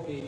ए।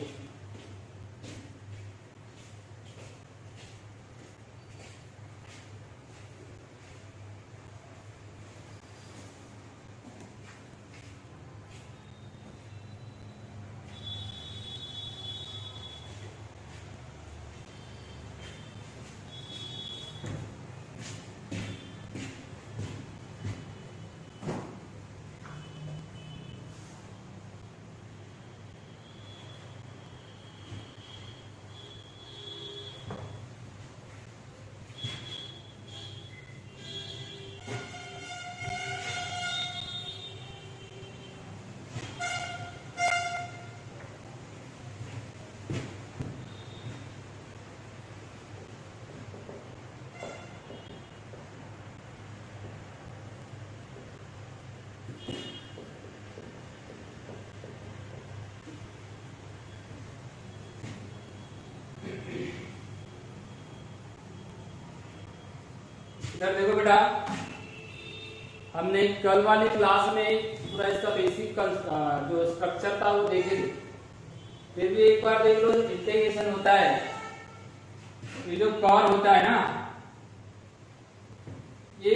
इधर देखो बेटा, हमने कल वाली क्लास में पूरा इसका बेसिक जो स्ट्रक्चर था वो देखे थे। फिर भी एक बार देख लो, इंटीग्रेशन होता है, ये जो कर्व होता है ना, ये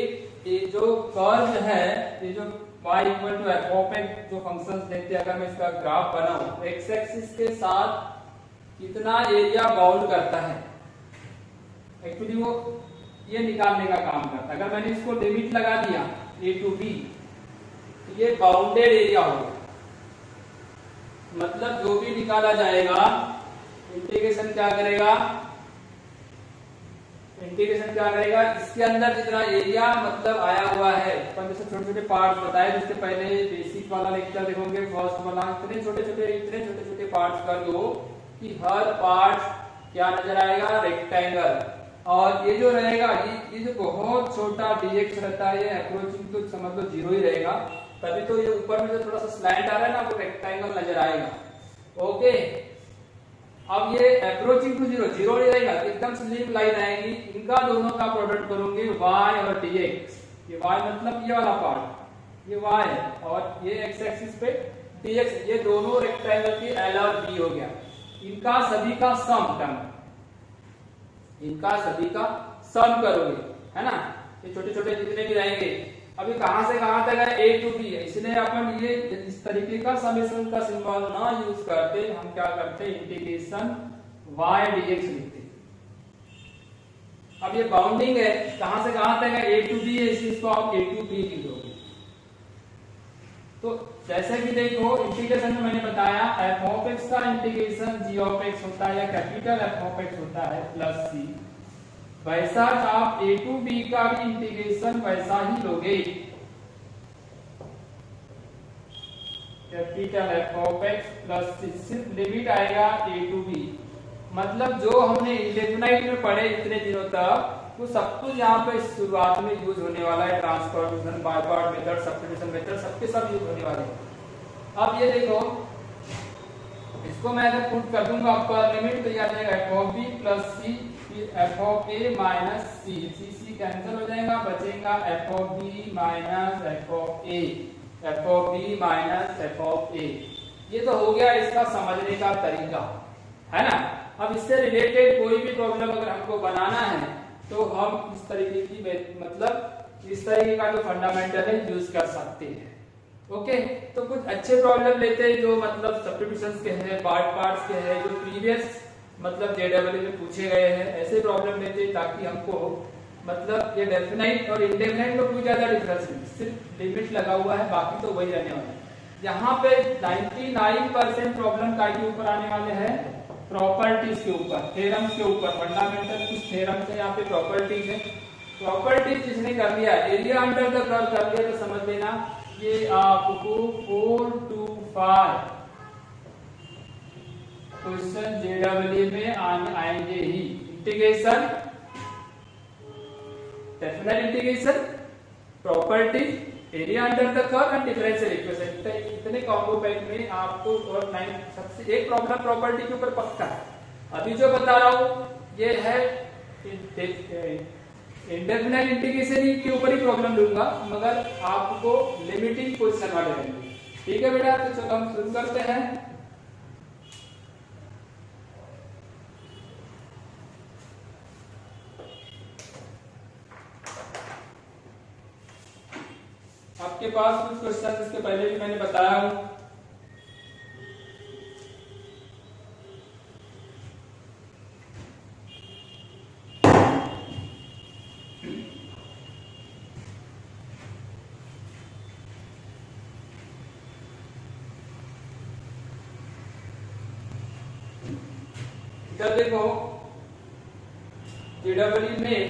जो कर्व है, ये जो y equal to F of X जो फंक्शंस देते हैं, अगर मैं इसका ग्राफ बनाऊं, एक्स एक्सिस के साथ कितना एरिया बाउंड करता है, एक्चुअली वो ये निकालने का काम करता है। अगर मैंने इसको लिमिट लगा दिया a टू b, तो ये बाउंडेड एरिया होगा, मतलब जो भी निकाला जाएगा इंटीग्रेशन क्या करेगा, इसके अंदर जितना एरिया मतलब आया हुआ है, अपन जैसे छोटे छोटे पार्ट्स बताए, जिससे पहले बेसिक वाला लेक्चर देखोगे, फर्स्ट वाला, इतने छोटे छोटे पार्ट्स कर दो कि हर पार्ट क्या नजर आएगा, रेक्टेंगल। और ये जो रहेगा, ये जो बहुत छोटा dx रहता है, ये अप्रोचिंग तो समझ लो 0 ही रहेगा, तभी तो ये ऊपर में जो थोड़ा सा स्लैंट आ रहा है ना, वो रेक्टेंगल नजर आएगा। ओके, अब ये अप्रोचिंग टू 0 नहीं रहेगा, एकदम स्लिम लाइन आएगी, इनका दोनों का प्रोडक्ट करोगे y और dx। ये y मतलब ये वाला पार्ट, ये y है, और ये x एक्सिस पे dx, ये दोनों रेक्टेंगल की L और B हो गया। इनका सभी का सम टर्म, इनका सभी का सम करोगे, है ना, ये छोटे छोटे जितने भी रहेंगे। अभी कहां से कहां तक है, a टू b है, इसलिए अपन ये इस तरीके का समेशन का सिंबल ना यूज करते, हम क्या करते, इंटीग्रेशन y dx लिखते। अब ये बाउंडिंग है, कहां से कहां तक है, a टू b है, इसको आप a टू b लिख दोगे। तो जैसे कि देखो, इंटीग्रेशन में मैंने बताया f ऑफ x का इंटीग्रेशन g ऑफ x होता है, या कैपिटल F ऑफ x होता है प्लस c, वैसा आप a टू b का भी इंटीग्रेशन वैसा ही लोगे, capital F of x plus c, सिर्फ लिमिट आएगा a टू b। मतलब जो हमने इंडेफिनाइट में पढ़े इतने दिनों तक, वो सब कुछ यहाँ पे शुरुआत में यूज होने वाला है, transformation, by part method, substitution method, सबके सब यूज होने वाले हैं। अब ये देखो, इसको मैं अगर पुट कर दूंगा अपर लिमिट, तो ये आ जाएगा f of b plus c, फिर f of a minus c cancel हो जाएगा, बचेगा f of b minus f of a, f of b minus f of a। ये तो हो गया इसका समझने का तरीका, है ना। अब इससे रिलेटेड कोई भी प्रॉब्लम अगर हमको बनाना है, तो हम इस तरीके की, मतलब इस तरीके का जो फंडामेंटल है यूज कर सकते हैं। ओके, तो कुछ अच्छे प्रॉब्लम लेते हैं जो मतलब सब्स्टिट्यूशंस के हैं, पार्ट्स के हैं, जो प्रीवियस मतलब जेडब्ल्यू में पूछे गए हैं, ऐसे प्रॉब्लम लेते हैं, ताकि हमको मतलब ये डेफिनाइट और इंडेफिनाइट में कोई ज्यादा डिफरेंस नहीं, सिर्फ लिमिट लगा हुआ है, बाकी तो वही रहने वाला है। यहाँ पे 99% प्रॉब्लम का के ऊपर आने वाले हैं, प्रॉपर्टीज के ऊपर, थ्योरम्स के ऊपर, फंडामेंटल कुछ थ्योरम्स है, यहाँ पे प्रॉपर्टीज है। प्रॉपर्टीज जिसने कर लिया, एरिया अंडर द कर्व कर लिया, तो समझ लेना ये आपको 4 to 5 क्वेश्चन जेडब्ल्यू में आएंगे ही। Integration, definite integration, properties, area under the curve and differential equation, इतने कॉम्बो पैक में आपको और 9 सबसे एक प्रॉब्लम प्रॉपर्टी के ऊपर पक्का है। अभी जो बता रहा हूं ये है इंडेफिनाइट इंटीग्रेशन के ऊपर ही प्रॉब्लम लूंगा, मगर आपको लिमिटिंग क्वेश्चन वाले रहेंगे। ठीक है बेटा, तो चलो हम शुरू करते हैं। आपके पास कुछ क्वेश्चन इसके पहले भी मैंने बताया हूं। इधर देखो जेडब्ल्यू में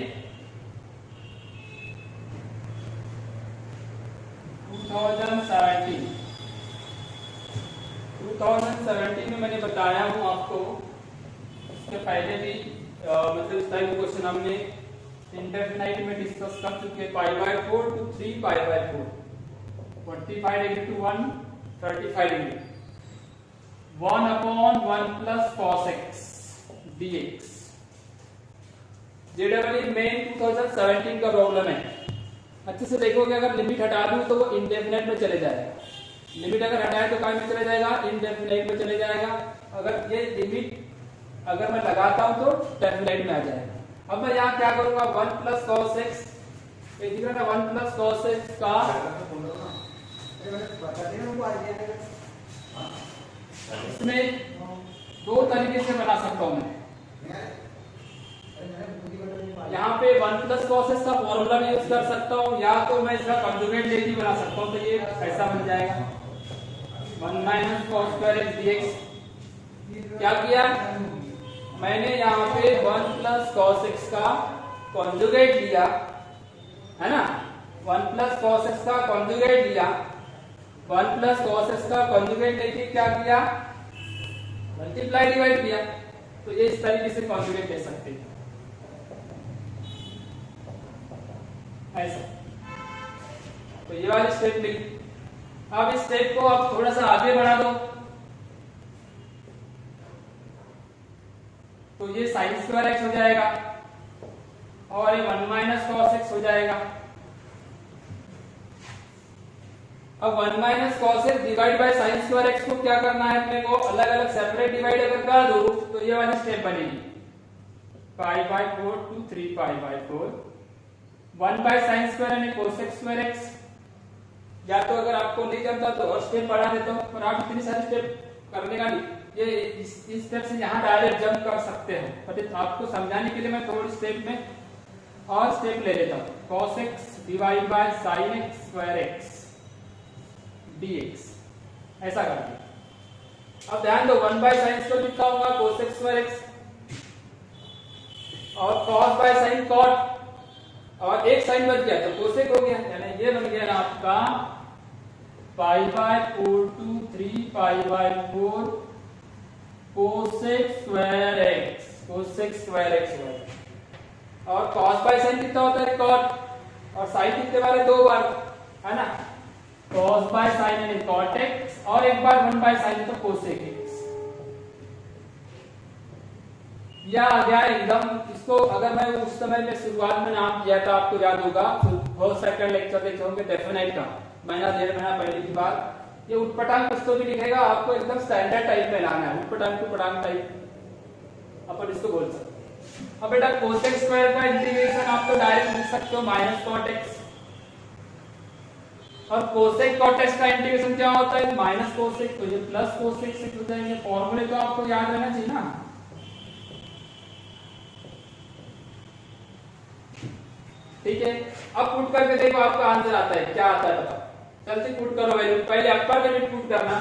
2017 में मैंने बताया हूं आपको, इसके पहले भी मतलब इस टाइप क्वेश्चन हमने इंडेफिनाइट में डिस्कस कर चुके हैं। π/4 to 3π/4, 45 degree to 135 degree, 1/1 plus cos x dx। JW main 2017 का प्रॉब्लम है। अच्छे से देखोगे, अगर लिमिट हटा दूं तो वो इंडेफिनाइट में चले जाएगा। लिमिट अगर हटाए तो कहां में चले जाएगा? इंडेफिनाइट में चले जाएगा। अगर ये लिमिट अगर मैं लगाता हूं तो डेफिनाइट में आ जाएगा। अब मैं यहाँ क्या करूंगा? 1 plus cos x, ये दिख रहा है 1 plus cos x का इसमें दो तरीके से बना सकता हूं मैं। यहाँ पे 1 plus cos x का फॉर्मूला भी यूज कर सकता हूँ, या तो मैं इसका कंजुगेट लेके बना सकता हूँ। तो ये ऐसा बन जाएगा 1 minus cos square x dx। क्या किया मैंने? यहाँ पे 1 plus cos x का कंजुगेट लिया, है ना? 1 plus cos x का कंजुगेट लिया, 1 plus cos x का कंजुगेट लेके क्या किया? मल्टीप्लाई डिवाइड किया। तो ये इस तरीके से कंजुगेट ले सकते हैं, ऐसा। तो ये वाली स्टेप ली। अब इस स्टेप को आप थोड़ा सा आगे बढ़ा दो, तो ये sin स्क्वायर x हो जाएगा और ये 1 minus cos x हो जाएगा। अब 1 minus cos x divide bye sin square x को क्या करना है अपने को? अलग अलग सेपरेट डिवाइड अगर कर दो तो ये वाली स्टेप बनेगी π/4 to 3π/4, 1 by sin स्क्वायर यानी cos x स्क्वायर x। या तो अगर आपको नहीं जमता तो और स्टेप बढ़ा देता हूं, पर आप इतनी सारी स्टेप करने का नहीं, ये इस स्टेप से यहाँ डायरेक्ट जंप कर सकते हो। पर आपको समझाने के लिए मैं थोड़ी स्टेप में और स्टेप ले लेता हूँ। cos x divide bye sin x square x dx, ऐसा करके। अब ध्यान दो, 1 by sin स्क्वायर लिखा होगा cos x स्क्वायर x, और cos by sin cot, और एक साइन बच गया तो कोसेक हो गया, यानी ये बन गया ना आपका π/4 to 3π/4 cosec square x, cosec square x हुआ। और cos बाय sin कितना होता है? cot, और sin कितने बार है? 2 बार, है ना? cos बाय sin यानी cot x, और एक बार 1 बाय sin तो कोसेक x। या आ गया एकदम। इसको अगर मैं उस समय में शुरुआत में नाम किया था, आपको याद होगा, फर्स्ट सेकंड लेक्चर देखे होंगे डेफिनाइट का, महीना 1.5 महीना पहले की बात। ये उटपटांग पुस्तकों भी लिखेगा, आपको एकदम स्टैंडर्ड टाइप में लाना है, उटपटांग टू पटांग टाइप अपन इसको बोल सकते हैं। अब बेटा कोसेक स्क्वायर का इंटीग्रेशन आप तो डायरेक्ट लिख सकते हो माइनस cot x, और कोसेक cot x का इंटीग्रेशन क्या होता है? माइनस कोसेक, तो ये प्लस कोसेक से हो जाएंगे। फॉर्मूले तो आपको याद रहना चाहिए ना। ठीक है, अब पुट करके देखो आपका आंसर आता है, क्या आता है बताओ। चल से पुट करो वैल्यू, पहले अपर लिमिट पुट करना,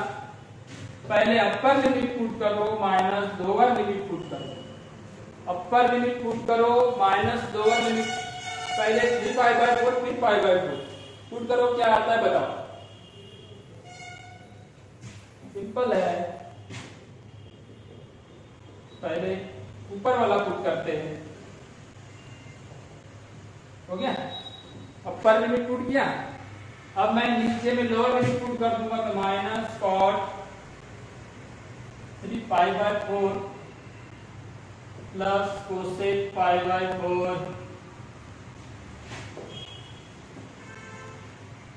पहले अपर लिमिट पुट करो माइनस लोअर लिमिट पुट करो, अपर लिमिट पुट करो माइनस लोअर लिमिट, पहले 3π/4 फिर π/4 पुट करो, क्या आता है बताओ। सिंपल है, पहले ऊपर वाला पुट करते हैं, हो गया। अपर लिमिट पुट किया, अब मैं नीचे में लोअर लिमिट पुट कर दूंगा, तो माइनस cot 3π/4 प्लस कोसेक π/4।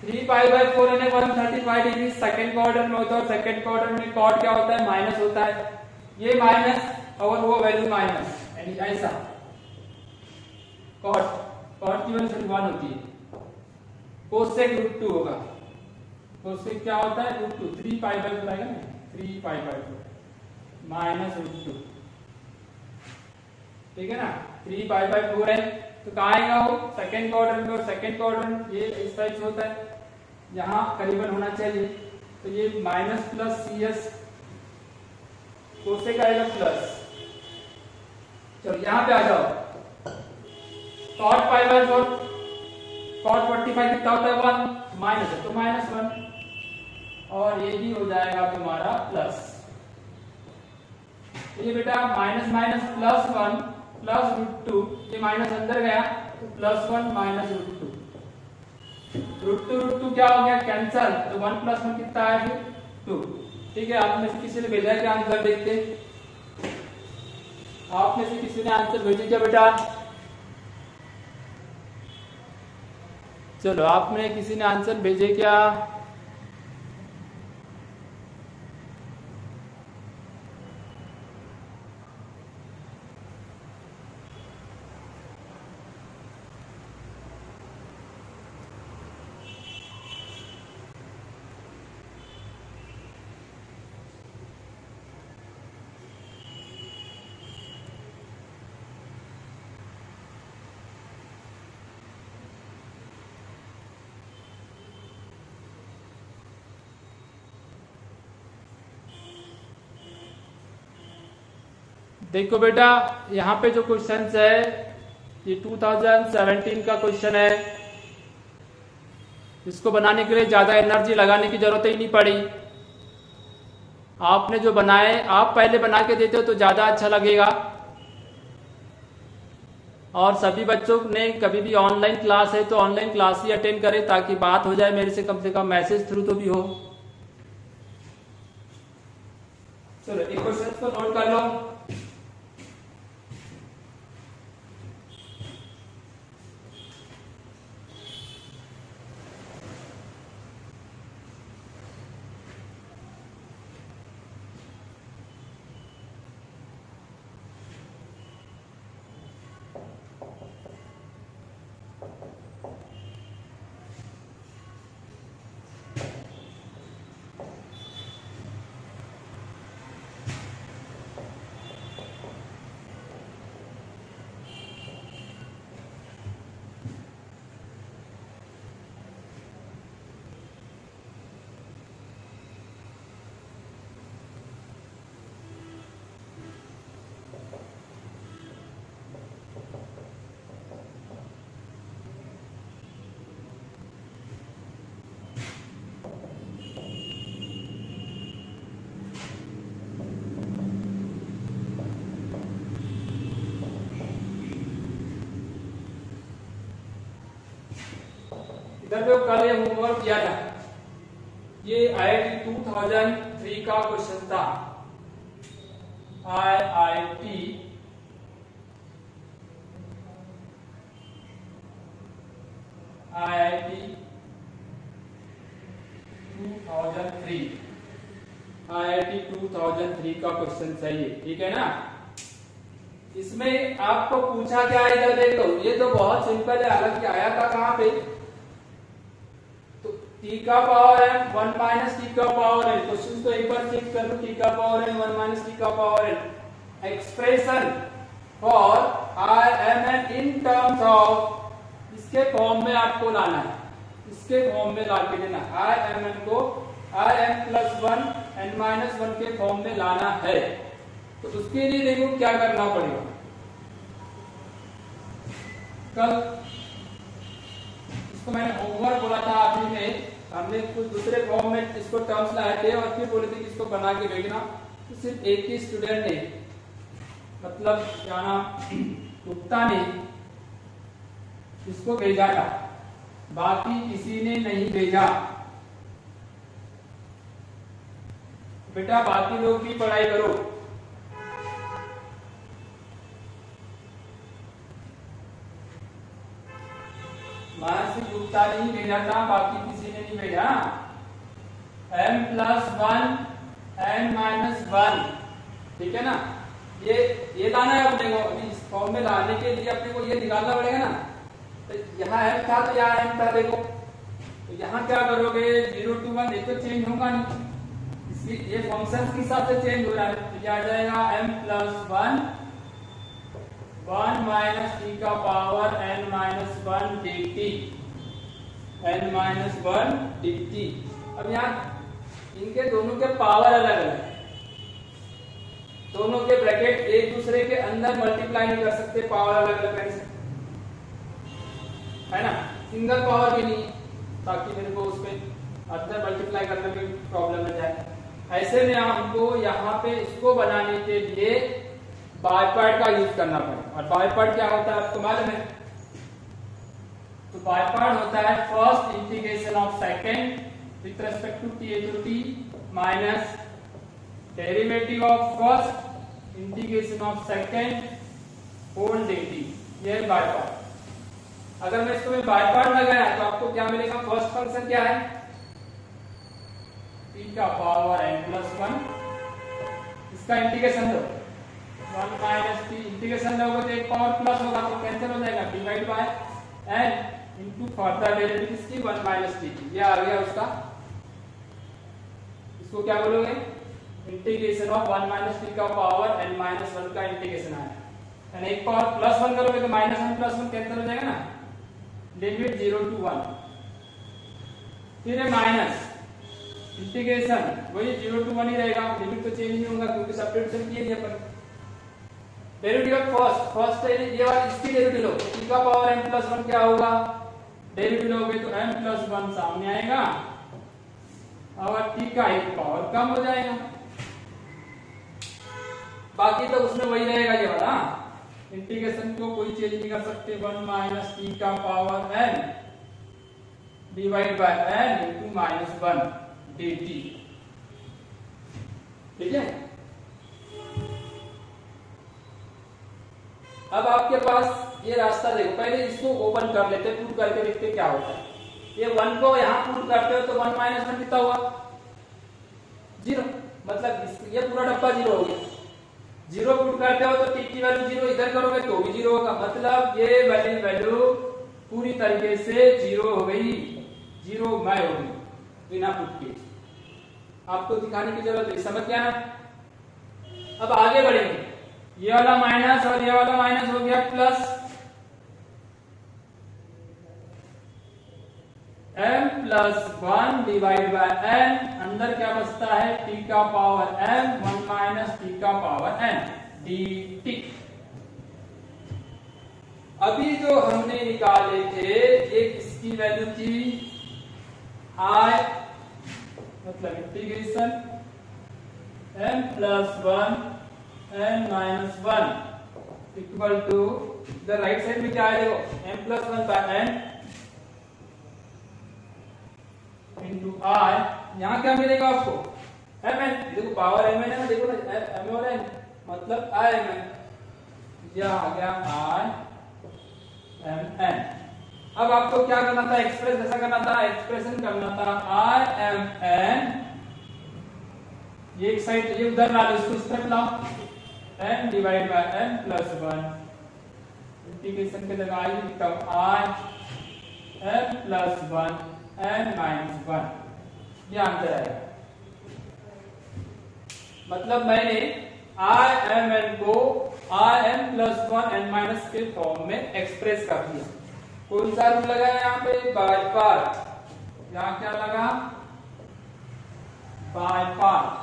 3π/4 यानी 135 डिग्री सेकंड क्वाड्रेंट में होता है, और सेकंड क्वाड्रेंट में cot क्या होता है? माइनस होता है। ये माइनस और वो वैल्यू माइनस, यानी ऐसा cot की वैल्यू 1 होती है, कोसेक रूट 2 होगा। कोसेक क्या होता है, रूट 2, 3 पाई बाई 4 आएगा ना, 3 पाई बाई 4 माइनस रूट 2, ठीक है ना। 3 पाई बाई 4 है तो कहाँ आएगा वो, सेकंड क्वाड्रेंट में, और सेकंड क्वाड्रेंट ये इस टाइप से होता है, यहाँ करीबन होना चाहिए, तो ये minus plus C S cosec आएगा प्लस। चलो यहाँ पे आ जाओ, कॉट पाई बाई 4, कॉट 45 कितना होता है 1, माइनस है तो माइनस 1, और ये भी हो जाएगा तुम्हारा प्लस। ये बेटा minus minus plus 1 plus root 2, ये माइनस अंदर गया तो प्लस 1 माइनस रूट 2, रूट 2 क्या हो गया कैंसल, तो 1 प्लस 1 कितना है फिर 2, ठीक है। आप में से किसी ने भेजा है क्या आंसर, देखते आप में से किसी ने आंसर भेजा क्या बेटा, चलो आप में किसी ने आंसर भेजे क्या, देखो बेटा यहाँ पे जो क्वेश्चन है ये 2017 का क्वेश्चन है, इसको बनाने के लिए ज्यादा एनर्जी लगाने की जरूरत ही नहीं पड़ी। आपने जो बनाए आप पहले बना के देते हो तो ज्यादा अच्छा लगेगा। और सभी बच्चों ने कभी भी ऑनलाइन क्लास है तो ऑनलाइन क्लास ही अटेंड करें ताकि बात हो जाए मेरे से, कम मैसेज थ्रू तो भी हो। चलो एक क्वेश्चन को नोट कर लो। इधर जो कल ये होमवर्क किया था ये IIT 2003 का क्वेश्चन था। IIT 2003 का क्वेश्चन चाहिए, ठीक है ना। इसमें आपको पूछा क्या है, इधर देखो ये तो बहुत सिंपल है, हालांकि आया था कहां पे, तो t का पावर n 1 माइनस t का पावर n, क्वेश्चन तो एक बार चेक कर लो, t का पावर n 1 माइनस t का power n, expression for Rmn in terms of, इसके फॉर्म में आपको लाना है, इसके फॉर्म में ला के देना, Rmn को Rm प्लस 1 n माइनस 1 के फॉर्म में लाना है। तो उसके लिए देखो क्या करना पड़ेगा। कल इसको मैंने होमवर्क बोला था, आखिरी में हमने कुछ दूसरे फॉर्म में इसको टर्म्स लाए थे और फिर बोले थे कि इसको बना के भेजना। तो सिर्फ एक ही स्टूडेंट ने, मतलब क्या नाम, गुप्ता ने इसको भेजा था, बाकी किसी ने नहीं भेजा। बेटा बाकी लोग भी पढ़ाई करो। महर्षि गुप्ता ने ही भेजा था, बाकी किसी ने नहीं भेजा। m प्लस 1 n माइनस 1, ठीक है ना। ये लाना है अपने को, अभी इस फॉर्म में लाने के लिए अपने को ये निकालना पड़ेगा ना। तो यहाँ m था तो यहाँ m था, देखो तो यहाँ क्या करोगे 0 to 1 ये तो चेंज होगा नहीं, इसकी ये फंक्शन के हिसाब से चेंज हो रहा है, तो क्या आ जाएगा m प्लस 1 माइनस टी का power n minus 1 dt, n minus 1 dt। अब यहाँ इनके दोनों के पावर अलग अलग है, दोनों के ब्रैकेट एक दूसरे के अंदर मल्टीप्लाई नहीं कर सकते, पावर अलग अलग कर सकते है ना, सिंगल पावर भी नहीं, ताकि मेरे को उसमें अंदर मल्टीप्लाई करने में प्रॉब्लम न जाए। ऐसे में हमको यहाँ पे इसको बनाने के लिए बाय पार्ट का यूज करना पड़े, और बाय पार्ट क्या होता है आपको मालूम है? तो बाय पार्ट होता है first integration of second with respect to t minus derivative of first integration of second whole dt, ये बाय पार्ट। अगर मैं इसको में बाय पार्ट लगाया तो आपको क्या मिलेगा? फर्स्ट फंक्शन क्या है? t का पावर n प्लस 1, इसका इंटीग्रेशन दो 1 माइनस t, इंटीग्रेशन दोगे तो एक पावर प्लस होगा तो कैंसिल हो जाएगा, divide by n into further derivative इसकी 1 माइनस t, ये आ गया उसका, इसको क्या बोलोगे? इंटीग्रेशन ऑफ 1 माइनस t का पावर n माइनस 1 का इंटीग्रेशन आया, यानी एक पावर प्लस 1 करोगे तो माइनस 1 प्लस 1 कैंसिल हो जाएगा ना, लिमिट 0 to 1, फिर है माइनस इंटीग्रेशन वही 0 to 1 ही रहेगा, लिमिट तो चेंज नहीं होगा क्योंकि सब्स्टिट्यूशन किए हैं अपन। डेरिवेटिव ऑफ फर्स्ट ये वाला इसकी डेरिवेटिव लो, t का पावर m प्लस 1 क्या होगा? डेरिवेटिव लोगे तो m प्लस 1 सामने आएगा और t का एक पावर कम हो जाएगा, बाकी तो उसमें वही रहेगा ये वाला, इंटीग्रेशन को कोई चेंज नहीं कर सकते, 1 माइनस टी का power n divide by n into minus 1 dt, ठीक है। अब आपके पास ये रास्ता देखो, पहले इसको ओपन कर लेते, पुट करके देखते क्या होता है। ये 1 को यहाँ पुट करते हो तो 1 माइनस 1 कितना हुआ? 0, मतलब ये पूरा डब्बा 0 हो गया। 0 पुट करते हो तो t की वैल्यू 0, इधर करोगे तो भी 0 होगा, मतलब ये वैल्यू पूरी तरीके से 0 हो गई, 0 मैं हो गई बिना पुट के। आपको दिखाने की जरूरत है, समझ गया ना? अब आगे बढ़ेंगे, ये वाला माइनस और ये वाला माइनस हो गया plus, m plus 1 divide by n, अंदर क्या बचता है? t का पावर m 1 माइनस t का पावर n dt। अभी जो हमने निकाले थे एक इसकी वैल्यू थी i, मतलब integration m plus 1 n minus 1 equal to, इधर राइट साइड में क्या है देखो, m plus 1 by n into I, यहाँ क्या मिलेगा आपको? mn, देखो पावर mn है ना, देखो ना m और n मतलब i mn, यह आ गया i mn। अब आपको क्या करना था? एक्सप्रेस जैसा करना था, एक्सप्रेशन करना था i mn, ये एक साइड ये उधर ला दो, इसको इस तरफ लाओ, n divide by n plus 1, integration के जगह i लिखता हूं i m plus 1 n minus 1, ये आंसर आएगा। मतलब मैंने i m n को i m plus 1 n minus के फॉर्म में एक्सप्रेस कर दिया। कौन सा रूल लगा है यहाँ पे? बाय पार्ट, यहाँ क्या लगा? By part.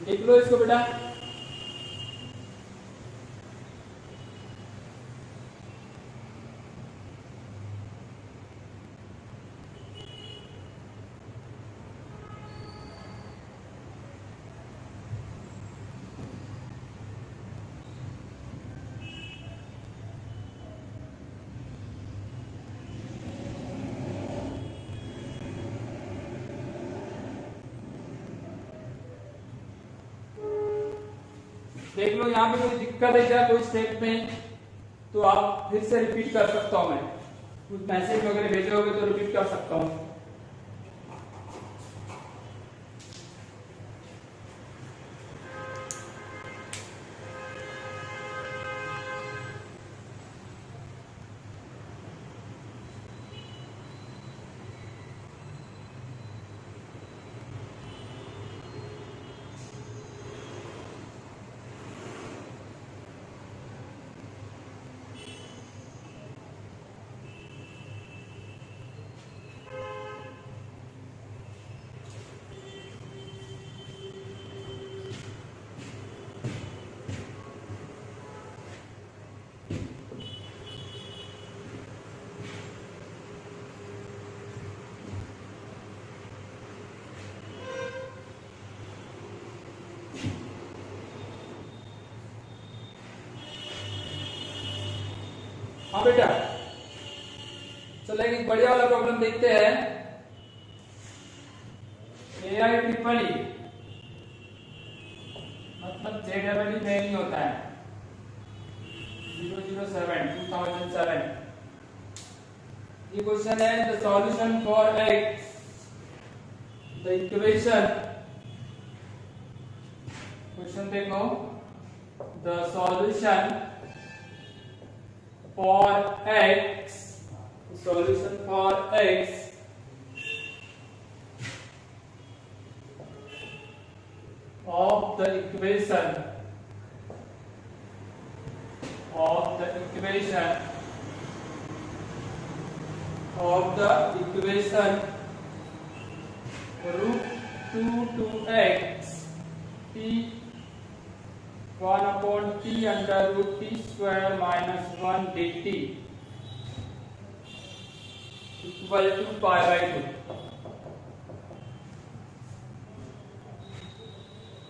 लिख लो इसको बेटा, देख लो यहाँ पे कोई दिक्कत है क्या कोई स्टेप में, तो आप फिर से रिपीट कर सकता हूँ, मैं कुछ मैसेज वगैरह भेजोगे तो रिपीट कर सकता हूँ। हाँ बेटा, चलो एक बढ़िया वाला प्रॉब्लम देखते हैं। AI ट्रिपल ई मतलब JEE में नहीं होता है, 007 ये क्वेश्चन है। The solution for x, the equation, question देखो, the solution for x, solution for x of the equation root 2 to x t 1 upon t under root t square minus 1 dt equal to pi by 2।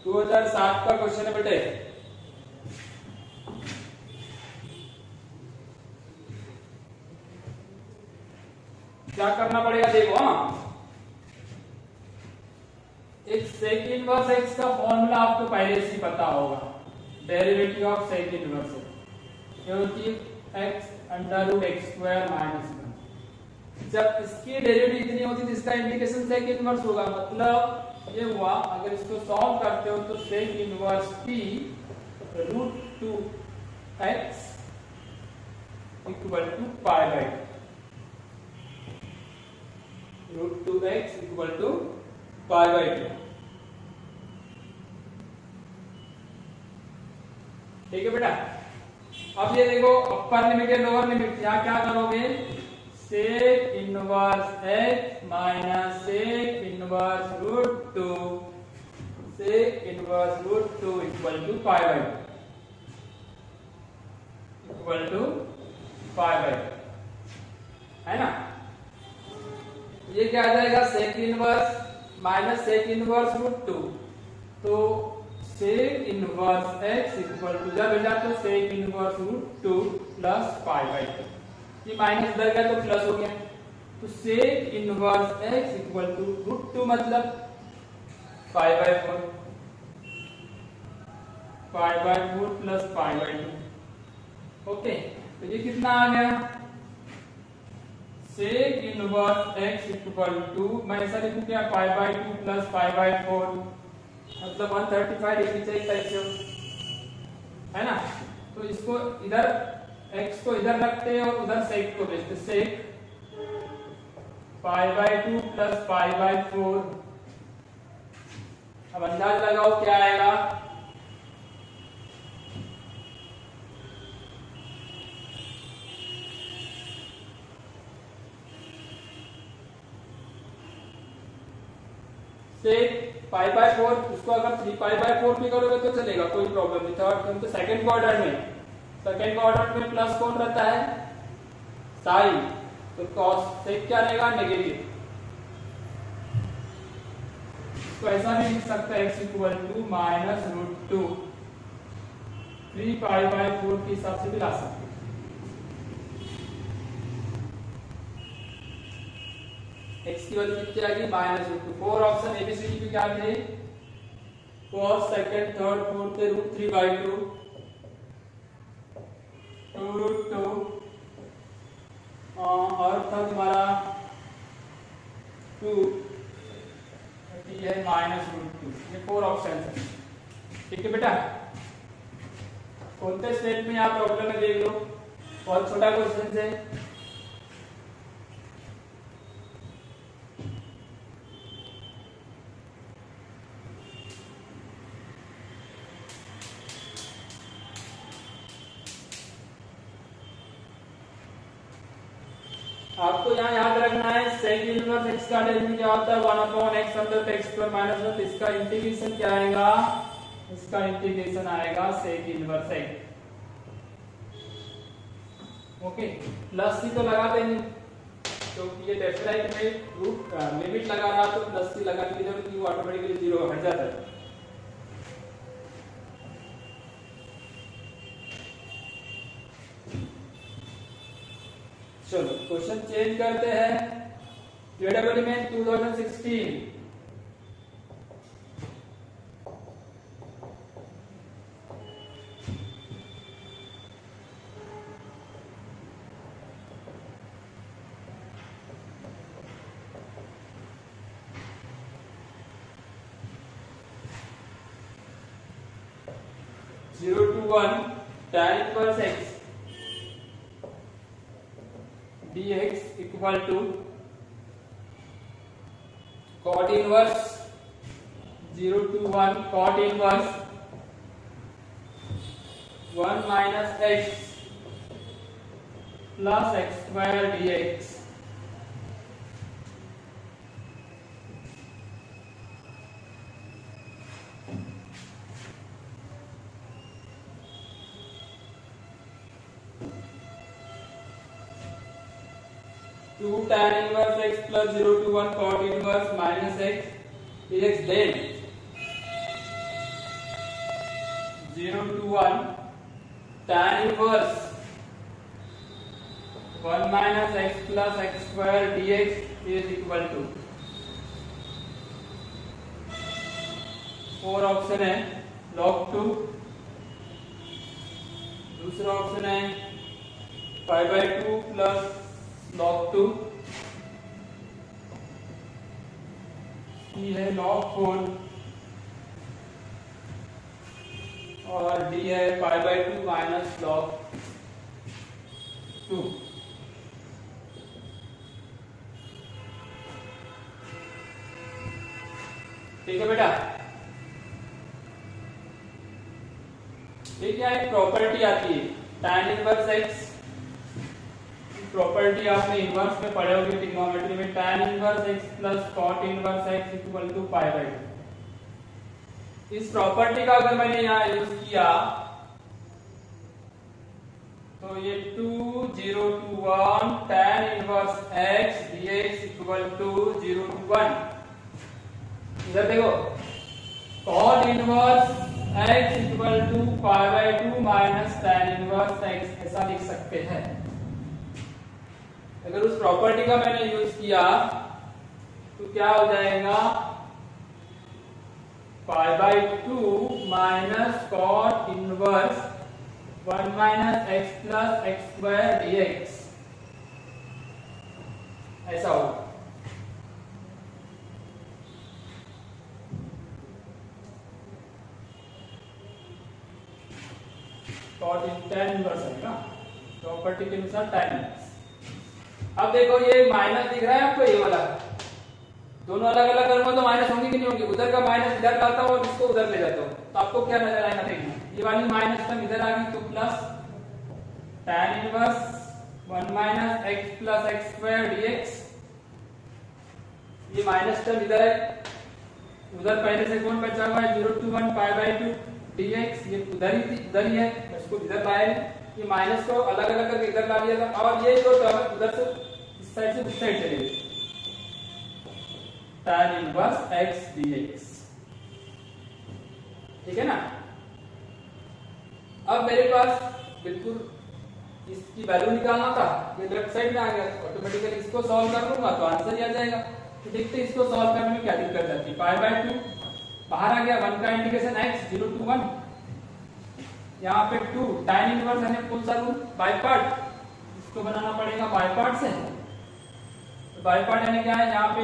2007 का question है बेटे। क्या करना पड़ेगा देखो, हाँ, एक सेक इनवर्स एक्स का फॉर्मूला आपको पहले से पता होगा, डेरिवेटिव ऑफ सेक इनवर्स क्योंकि x under root x square minus 1। जब इसकी डेरिवेटिव इतनी होती है इसका इंटीग्रेशन सेक इनवर्स होगा, मतलब ये हुआ। अगर इसको सॉल्व करते हो तो sec inverse t root 2x equal to pi by root 2x equal to pi by 2। ठीक है बेटा। अब ये देखो अपर लिमिट या लोअर लिमिट, यहाँ क्या करोगे, sec inverse x minus sec inverse root 2, sec inverse root 2 equal to pi by equal to pi by, है ना। ये क्या आ जाएगा, sec inverse minus sec inverse root 2, तो sec inverse x equal to, जब भेजा तो sec inverse root 2 plus pi by 2, ये माइनस इधर गया तो प्लस हो गया, तो sec inverse x equal to root 2 मतलब pi by 4, pi by 4 plus pi by 2। Okay, तो ये कितना आ गया, sec inverse x equal to, मैं ऐसा लिखूं क्या, pi by 2 plus pi by 4 मतलब 135 डिग्री चाहिए, है ना। तो इसको इधर x को इधर रखते हैं और उधर सेक को भेजते, sec pi by 2 plus pi by 4। अब अंदाज लगाओ क्या आएगा, सेक पाई बाई 4, उसको अगर 3 पाई बाई 4 भी करोगे तो चलेगा, कोई प्रॉब्लम नहीं। थर्ड तो सेकंड क्वाड्रेंट में, सेकंड क्वाड्रेंट में प्लस कौन रहता है, साइन, तो कॉस सेक क्या रहेगा, नेगेटिव। तो ऐसा भी लिख सकते हैं x equal to minus root 2, 3 pi by 4 के हिसाब से भी ला सकते हैं। x की वैल्यू कितनी आ गई, माइनस रूट 2। 4 ऑप्शन एबीसीडी में क्या थे, फर्स्ट सेकंड थर्ड फोर्थ थे, रूट 3 बाई 2 रूट 2 और था तुम्हारा 2, ये है माइनस रूट 2। ये 4 ऑप्शन है, ठीक है बेटा। कौनते स्टेट में आप प्रॉब्लम में देख लो, बहुत छोटा क्वेश्चन है। आपको यहाँ याद रखना है सेक इनवर्स x का डेरिवेटिव क्या होता है, 1 upon x under x square minus 1। इसका इंटीग्रेशन क्या आएगा, इसका इंटीग्रेशन आएगा sec inverse x। Okay, plus C तो लगाते नहीं क्योंकि ये लेफ्ट राइट में रूट लिमिट लगा रहा, तो प्लस सी लगाने की जरूरत नहीं, वो ऑटोमेटिकली 0 हट जाता है। चलो क्वेश्चन चेंज करते हैं। जेडब्ल्यू में 2016 0 to 1 tan inverse x dx equal to cot inverse 0 to 1 cot inverse 1 minus x plus x square dx। 2 tan inverse x plus 0 to 1 cot inverse minus x dx, then 0 to 1 tan inverse 1 minus x plus x square dx is equal to 4 option है log 2, दूसरा option है pi by 2 plus log 2, C है log 4 और D है pi by 2 minus log 2। ठीक है बेटा, ये क्या एक प्रॉपर्टी आती है tan इनवर्स x, प्रॉपर्टी आपने इनवर्स में पढ़े होंगे ट्रिग्नोमेट्री में, tan inverse x plus cot inverse x equal to pi by 2। इस प्रॉपर्टी का अगर मैंने यहाँ यूज किया तो ये 2 0 to 1 tan inverse x dx equal to 0 to 1। इधर देखो cot inverse x equal to pi by 2 minus tan inverse x, ऐसा लिख सकते हैं। अगर उस प्रॉपर्टी का मैंने यूज किया तो क्या हो जाएगा, pi by 2 minus cot inverse 1 minus x plus x square dx, ऐसा होगा। कॉट tan इनवर्स है ना प्रॉपर्टी के अनुसार tan इनवर्स। अब देखो ये माइनस दिख रहा है आपको, ये वाला दोनों अलग अलग करूंगा तो माइनस होंगे कि नहीं होंगे, उधर का माइनस इधर लाता हूं और इसको उधर ले जाता हूं तो आपको क्या नजर आएगा, देखना ये वाली माइनस टर्म इधर आ गई तो plus tan inverse 1 minus x plus x square dx, ये माइनस टर्म इधर है, उधर पहले से कौन बचा हुआ है 0 to 1 पाई बाय 2 dx, ये उधर ही है, इसको इधर लाए, ये माइनस को अलग अलग करके इधर ला लिया था और ये जो टर्म उधर से इस साइड से उस साइड चले गई, tan इनवर्स x dx। ठीक है ना। अब मेरे पास बिल्कुल इसकी वैल्यू निकालना था, ये लेफ्ट साइड में आ गया, ऑटोमेटिकली इसको सॉल्व कर लूंगा तो आंसर ही आ जाएगा। तो देखते हैं इसको सॉल्व करने में क्या दिक्कत जाती है। पाई बाय 2 बाहर आ गया, 1 का इंटीग्रेशन x 0 to 1, यहाँ पे 2 tan इनवर्स है कौन सा रूल, बाय पार्ट, इसको बनाना पड़ेगा बाय पार्ट से। तो बाय पार्ट यानी क्या है, यहाँ पे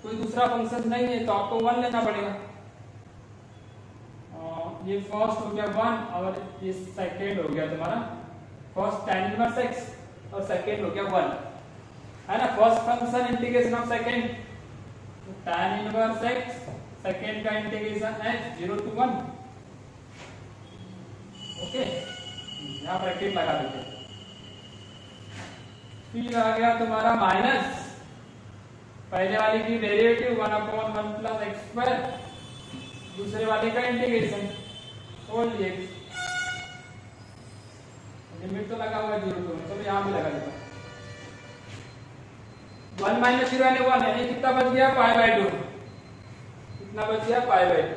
कोई दूसरा फंक्शन नहीं है तो आपको 1 लेना पड़ेगा। ये फर्स्ट हो गया 1 और ये सेकंड हो गया तुम्हारा, फर्स्ट tan इनवर्स x और सेकंड हो गया 1, है ना। First function integration of second, tan inverse x, second का इंटीग्रेशन x 0 to 1। ओके, यहाँ ब्रैकेट लगा देते हैं। फिर आ गया तुम्हारा माइनस पहले वाले की डेरिवेटिव 1/1 प्लस एक्स स्क्वायर, दूसरे वाले का इंटीग्रेशन होल dx, लिमिट तो लगा हुआ है 0 to 1, चलो यहाँ भी लगा देता हूँ। 1 माइनस 0 यानी 1 है, कितना बच गया पाई बाय 2, कितना बच गया पाई बाय 2,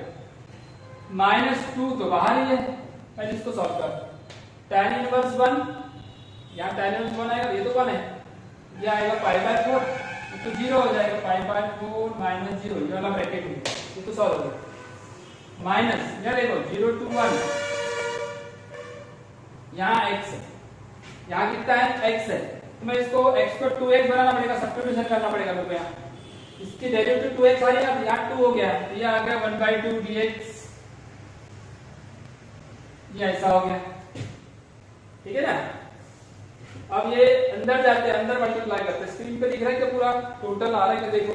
माइनस 2 तो बाहर ही है, पहले इसको सॉल्व कर। tan इनवर्स 1, यहाँ tan इनवर्स 1 आएगा, ये तो 1 है, ये आएगा पाई बाय 4, तो 0 हो जाएगा, पाई बाय 4 माइनस 0, ये वाला ब्रैकेट में ये तो सॉल्व हो गया। माइनस ये देखो 0 to 1, यहाँ x है, यहाँ कितना है x है, तो मैं इसको x को 2x बनाना पड़ेगा, सब्स्टिट्यूशन करना पड़ेगा मेरे को यहाँ। इसकी डेरिवेटिव 2x आ रही है, यहाँ 2 हो गया, ये आ गया 1/2 dx, ये ऐसा हो गया, ठीक है ना। अब ये अंदर जाते हैं, अंदर मल्टीप्लाई करते हैं, स्क्रीन पे दिख रहा है क्या पूरा टोटल आ रहा है क्या देखो,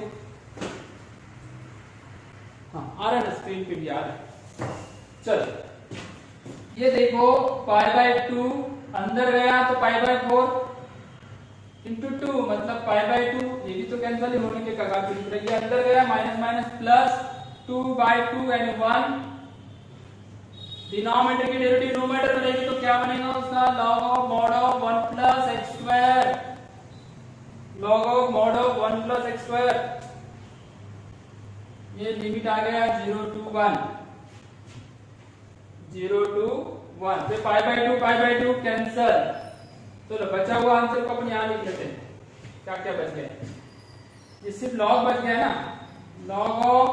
हाँ आ रहा है ना, स्क्रीन पे भी आ रहा है। चलो ये देखो पाई बाय 2 अंदर गया तो पाई बाय 4 इंटू 2 मतलब पाई बाय 2, ये भी तो कैंसिल ही होने के कगार पे, ये अंदर गया minus minus plus 2/2 and 1, denominator की डेरिवेटिव न्यूमरेटर में लेंगे तो क्या बनेगा उसका log of mod of 1 plus x square, log of mod of 1 plus x square, ये लिमिट आ गया 0 to 1, 0 to 1, फिर पाई बाय 2 कैंसिल, चलो बचा हुआ आंसर को अपन यहाँ लिख लेते हैं, क्या क्या बच गया, ये सिर्फ log बच गया ना, log ऑफ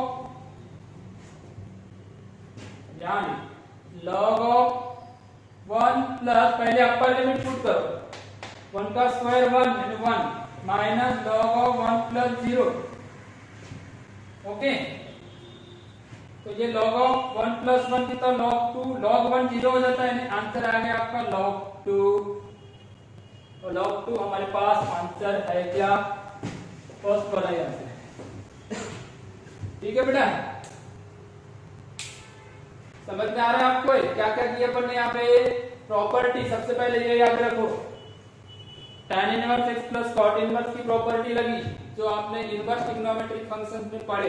यहाँ log ऑफ 1 प्लस, पहले अपर लिमिट पुट करो, 1 का स्क्वायर 1 यानी 1 minus log of 1 plus 0, okay. तो ये log ऑफ 1 प्लस 1 कितना log 2, log 1 0 हो जाता है, आंसर आ गया आपका log 2, और log 2 हमारे पास आंसर है क्या, फर्स्ट वाला ही आंसर है, ठीक है बेटा। समझ में आ रहा है आपको क्या क्या किया अपन ने यहाँ पे, प्रॉपर्टी सबसे पहले ये याद रखो, tan inverse x plus cot inverse की प्रॉपर्टी लगी जो आपने इनवर्स ट्रिग्नोमेट्रिक फंक्शंस में पढ़े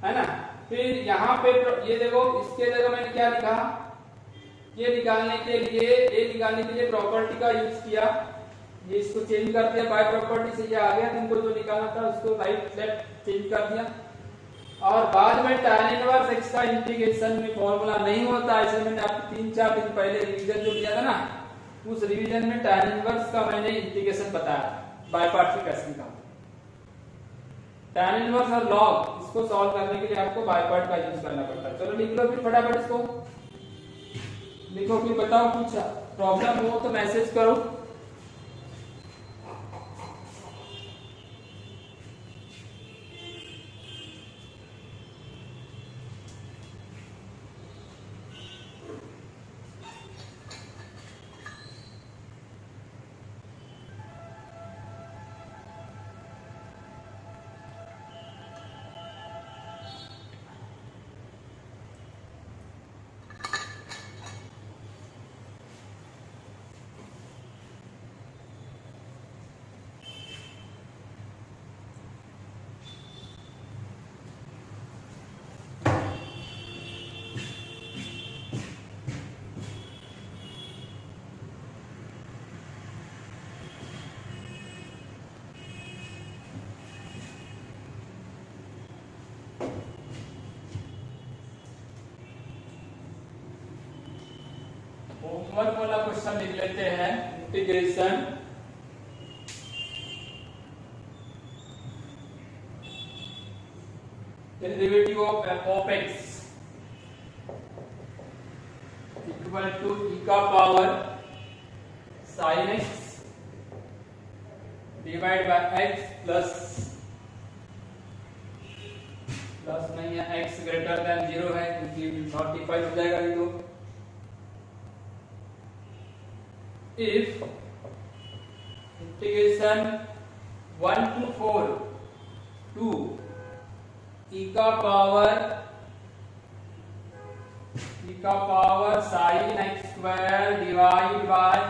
है ना। फिर यहाँ पे ये देखो, इसके जगह मैंने क्या लिखा, ये निकालने के लिए प्रॉपर्टी का यूज किया, ये इसको चेंज कर दिया बाय प्रॉपर्टी से, ये आ गया, तुमको जो निकालना था उसको राइट लेफ्ट चेंज कर दिया, और बाद में tan इनवर्स x का इंटीग्रेशन में फॉर्मूला नहीं होता, ऐसे मैंने आपको 3-4 दिन पहले रिवीजन जो किया था ना, उस रिवीजन में tan इनवर्स का मैंने इंटीग्रेशन बताया बाय पार्ट से कैसे निकालना, tan इनवर्स और log इसको सॉल्व करने के लिए आपको बाय पार्ट का यूज करना पड़ता है। चलो लिख लो फिर फटाफट इसको लिखो, फिर बताओ कुछ प्रॉब्लम हो तो मैसेज करो। होमवर्क वाला क्वेश्चन लिख लेते हैं, integration derivative of f of x equal to e का power sin x divide by x plus नहीं है, x ग्रेटर देन 0 है क्योंकि नॉटिफाइड हो जाएगा ये तो। If integration 1 to 4 to e का power sin x square divide by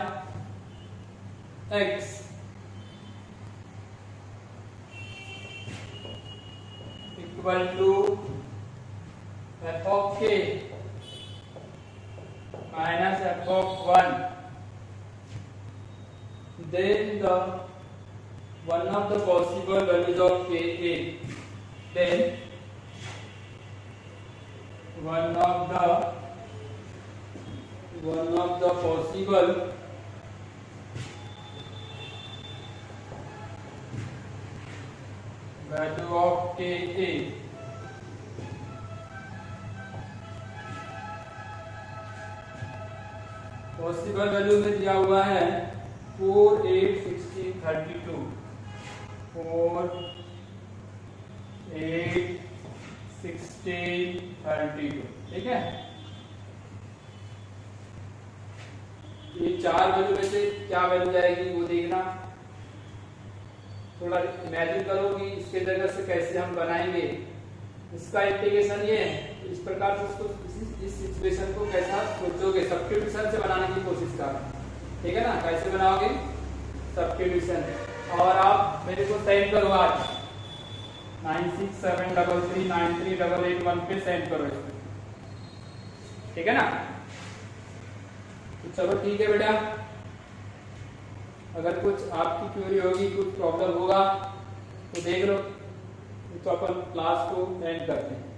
x equal to f of k minus f of 1, then the one of the possible values of k is, then one of the possible value of के a possible value में दिया हुआ है 4, 8, 16, 32 4, 8, 16, 32 ठीक है। ये चार value में से क्या वैल्यू जाएगी वो देखना, थोड़ा इमेजिन करो कि इसके जगह से कैसे हम बनाएंगे। इसका इंटीग्रेशन ये है, इस प्रकार से उसको इस इक्वेशन को कैसा सोचोगे, सब्स्टिट्यूशन से बनाने की कोशिश करना, ठीक है ना। कैसे बनाओगे, सब्स्टिट्यूशन। और आप मेरे को सेंड करो आज 9673393881 पे सेंड करो इसको, ठीक है ना। तो चलो ठीक है बेटा, अगर कुछ आपकी क्वेरी होगी, कुछ प्रॉब्लम होगा तो देख लो, तो अपन क्लास को एंड करते हैं।